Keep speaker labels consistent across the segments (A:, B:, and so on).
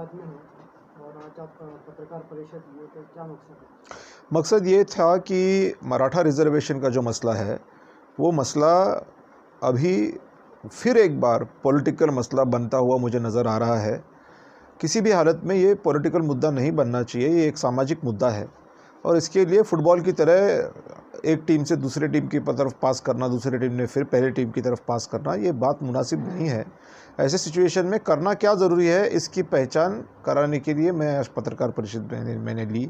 A: गुजरात में हो और आज आप पत्रकार परिषद लिए, तो क्या मकसद है?
B: मकसद ये था कि मराठा रिजर्वेशन का जो मसला है, वो मसला अभी फिर एक बार पॉलिटिकल मसला बनता हुआ मुझे नज़र आ रहा है। किसी भी हालत में ये पॉलिटिकल मुद्दा नहीं बनना चाहिए, ये एक सामाजिक मुद्दा है और इसके लिए फ़ुटबॉल की तरह एक टीम से दूसरे टीम की तरफ पास करना, दूसरी टीम ने फिर पहले टीम की तरफ पास करना, ये बात मुनासिब नहीं है। ऐसे सिचुएशन में करना क्या ज़रूरी है, इसकी पहचान कराने के लिए मैं आज पत्रकार परिषद मैंने ली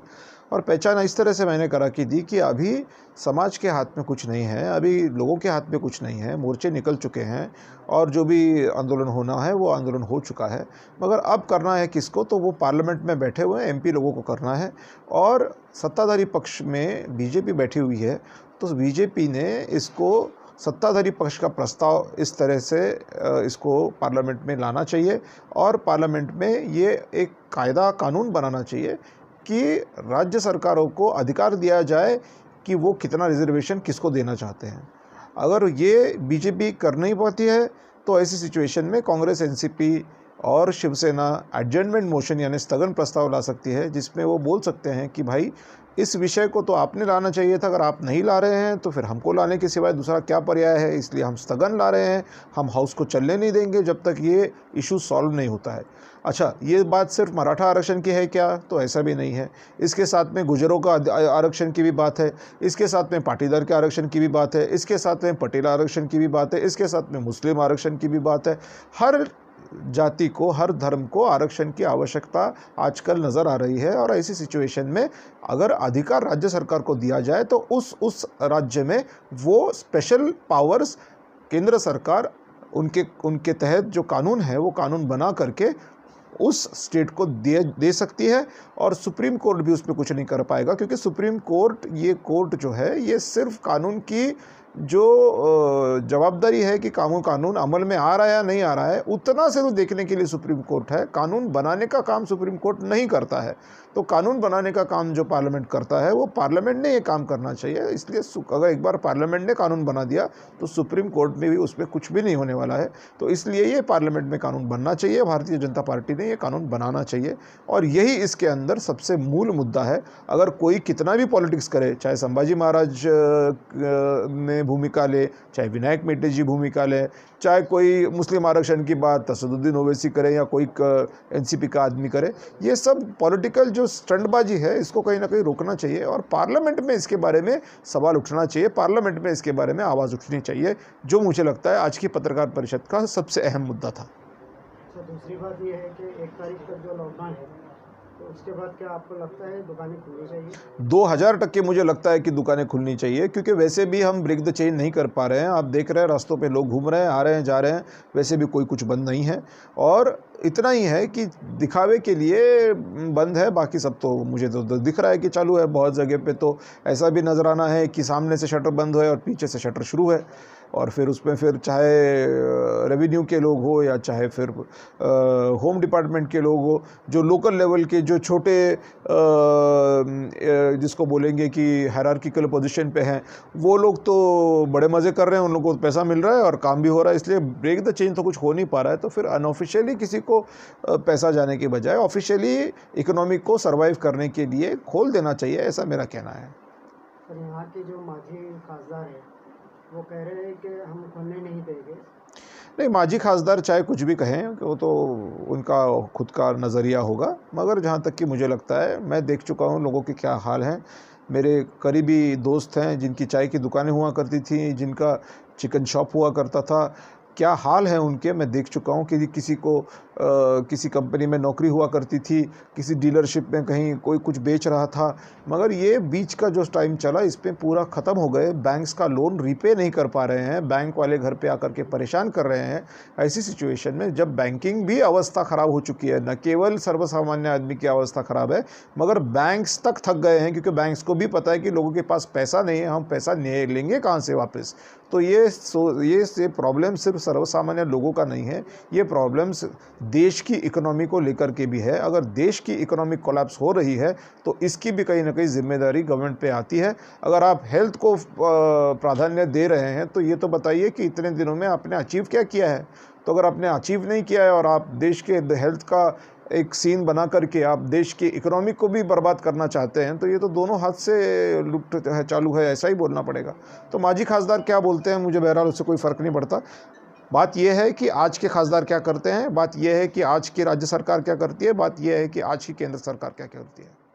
B: और पहचान इस तरह से मैंने करा कि दी कि अभी समाज के हाथ में कुछ नहीं है, अभी लोगों के हाथ में कुछ नहीं है, मोर्चे निकल चुके हैं और जो भी आंदोलन होना है वो आंदोलन हो चुका है। मगर अब करना है किसको, तो वो पार्लियामेंट में बैठे हुए एमपी लोगों को करना है और सत्ताधारी पक्ष में बीजेपी बैठी हुई है, तो बीजेपी ने इसको सत्ताधारी पक्ष का प्रस्ताव इस तरह से इसको पार्लियामेंट में लाना चाहिए और पार्लियामेंट में ये एक कायदा कानून बनाना चाहिए कि राज्य सरकारों को अधिकार दिया जाए कि वो कितना रिजर्वेशन किसको देना चाहते हैं। अगर ये बीजेपी कर नहीं पाती है तो ऐसी सिचुएशन में कांग्रेस, एनसीपी और शिवसेना एडजर्नमेंट मोशन यानी स्थगन प्रस्ताव ला सकती है, जिसमें वो बोल सकते हैं कि भाई इस विषय को तो आपने लाना चाहिए था, अगर आप नहीं ला रहे हैं तो फिर हमको लाने के सिवाय दूसरा क्या पर्याय है, इसलिए हम स्थगन ला रहे हैं, हम हाउस को चलने नहीं देंगे जब तक ये इशू सॉल्व नहीं होता है। अच्छा, ये बात सिर्फ मराठा आरक्षण की है क्या, तो ऐसा भी नहीं है। इसके साथ में गुजरों का आरक्षण की भी बात है, इसके साथ में पाटीदार के आरक्षण की भी बात है, इसके साथ में पटेल आरक्षण की भी बात है, इसके साथ में मुस्लिम आरक्षण की भी बात है। हर जाति को, हर धर्म को आरक्षण की आवश्यकता आजकल नज़र आ रही है और ऐसी सिचुएशन में अगर अधिकार राज्य सरकार को दिया जाए तो उस राज्य में वो स्पेशल पावर्स केंद्र सरकार उनके तहत जो कानून है वो कानून बना करके उस स्टेट को दे सकती है और सुप्रीम कोर्ट भी उस पर कुछ नहीं कर पाएगा, क्योंकि सुप्रीम कोर्ट, ये कोर्ट जो है ये सिर्फ कानून की जो जवाबदारी है कि कानून अमल में आ रहा है या नहीं आ रहा है, उतना से तो देखने के लिए सुप्रीम कोर्ट है। कानून बनाने का काम सुप्रीम कोर्ट नहीं करता है, तो कानून बनाने का काम जो पार्लियामेंट करता है वो पार्लियामेंट ने ये काम करना चाहिए। इसलिए अगर एक बार पार्लियामेंट ने कानून बना दिया तो सुप्रीम कोर्ट में भी उस पर कुछ भी नहीं होने वाला है। तो इसलिए ये पार्लियामेंट में कानून बनना चाहिए, भारतीय जनता पार्टी ने ये कानून बनाना चाहिए और यही इसके अंदर सबसे मूल मुद्दा है। अगर कोई कितना भी पॉलिटिक्स करे, चाहे संभाजी महाराज ने भूमिका ले, चाहे विनायक मेटे जी भूमिका ले, चाहे कोई मुस्लिम आरक्षण की बात असदुद्दीन ओवैसी करे या कोई एनसीपी का आदमी करे, ये सब पॉलिटिकल जो स्टंटबाजी है इसको कहीं ना कहीं रोकना चाहिए और पार्लियामेंट में इसके बारे में सवाल उठना चाहिए, पार्लियामेंट में इसके बारे में आवाज़ उठनी चाहिए, जो मुझे लगता है आज की पत्रकार परिषद का सबसे अहम मुद्दा था।
A: तो दूसरी बात यह है कि 1 तारीख तक जो लॉकडाउन है, तो उसके बाद क्या आपको लगता है दुकानें खुलनी चाहिए?
B: 2000% मुझे लगता है कि दुकानें खुलनी चाहिए, क्योंकि वैसे भी हम ब्रेक द चेन नहीं कर पा रहे हैं। आप देख रहे हैं रास्तों पे लोग घूम रहे हैं, आ रहे हैं, जा रहे हैं, वैसे भी कोई कुछ बंद नहीं है और इतना ही है कि दिखावे के लिए बंद है, बाकी सब तो मुझे तो दिख रहा है कि चालू है। बहुत जगह पे तो ऐसा भी नज़र आना है कि सामने से शटर बंद है और पीछे से शटर शुरू है और फिर उसमें फिर चाहे रेवेन्यू के लोग हो या चाहे फिर होम डिपार्टमेंट के लोग हो, जो लोकल लेवल के जो छोटे जिसको बोलेंगे कि हायरार्किकल पोजीशन पे हैं, वो लोग तो बड़े मज़े कर रहे हैं, उन लोगों को पैसा मिल रहा है और काम भी हो रहा है, इसलिए ब्रेक द चेन तो कुछ हो नहीं पा रहा है। तो फिर अनऑफिशियली किसी को पैसा जाने के बजाय ऑफिशियली इकोनॉमी को सर्वाइव करने के लिए खोल देना चाहिए, ऐसा मेरा कहना है।
A: सर, यहाँ के जो माजी खासदार है वो कह रहे हैं कि हम खोलने नहीं देंगे।
B: नहीं, माजी खासदार चाहे कुछ भी कहें, वो तो उनका खुद का नज़रिया होगा, मगर जहाँ तक कि मुझे लगता है, मैं देख चुका हूँ लोगों के क्या हाल हैं। मेरे करीबी दोस्त हैं जिनकी चाय की दुकानें हुआ करती थी, जिनका चिकन शॉप हुआ करता था, क्या हाल है उनके मैं देख चुका हूँ। कि किसी को किसी कंपनी में नौकरी हुआ करती थी, किसी डीलरशिप में कहीं कोई कुछ बेच रहा था, मगर ये बीच का जो टाइम चला इस पे पूरा ख़त्म हो गए। बैंक्स का लोन रीपे नहीं कर पा रहे हैं, बैंक वाले घर पे आकर के परेशान कर रहे हैं। ऐसी सिचुएशन में जब बैंकिंग भी अवस्था ख़राब हो चुकी है, न केवल सर्वसामान्य आदमी की अवस्था ख़राब है मगर बैंक्स तक थक गए हैं, क्योंकि बैंक्स को भी पता है कि लोगों के पास पैसा नहीं है, हम पैसा लेंगे कहाँ से वापस। तो ये प्रॉब्लम सिर्फ सर्वसामान्य लोगों का नहीं है, ये प्रॉब्लम्स देश की इकोनॉमी को लेकर के भी है। अगर देश की इकोनॉमिक कोलैप्स हो रही है तो इसकी भी कहीं ना कहीं जिम्मेदारी गवर्नमेंट पे आती है। अगर आप हेल्थ को प्राधान्य दे रहे हैं तो ये तो बताइए कि इतने दिनों में आपने अचीव क्या किया है। तो अगर आपने अचीव नहीं किया है और आप देश के हेल्थ का एक सीन बना करके आप देश की इकोनॉमी को भी बर्बाद करना चाहते हैं, तो ये तो दोनों हाथ से लुट है चालू है, ऐसा ही बोलना पड़ेगा। तो माजी खासदार क्या बोलते हैं मुझे बहरहाल उससे कोई फ़र्क नहीं पड़ता। बात यह है कि आज के खासदार क्या करते हैं, बात यह है कि आज की राज्य सरकार क्या करती है, बात यह है कि आज की केंद्र सरकार क्या करती है।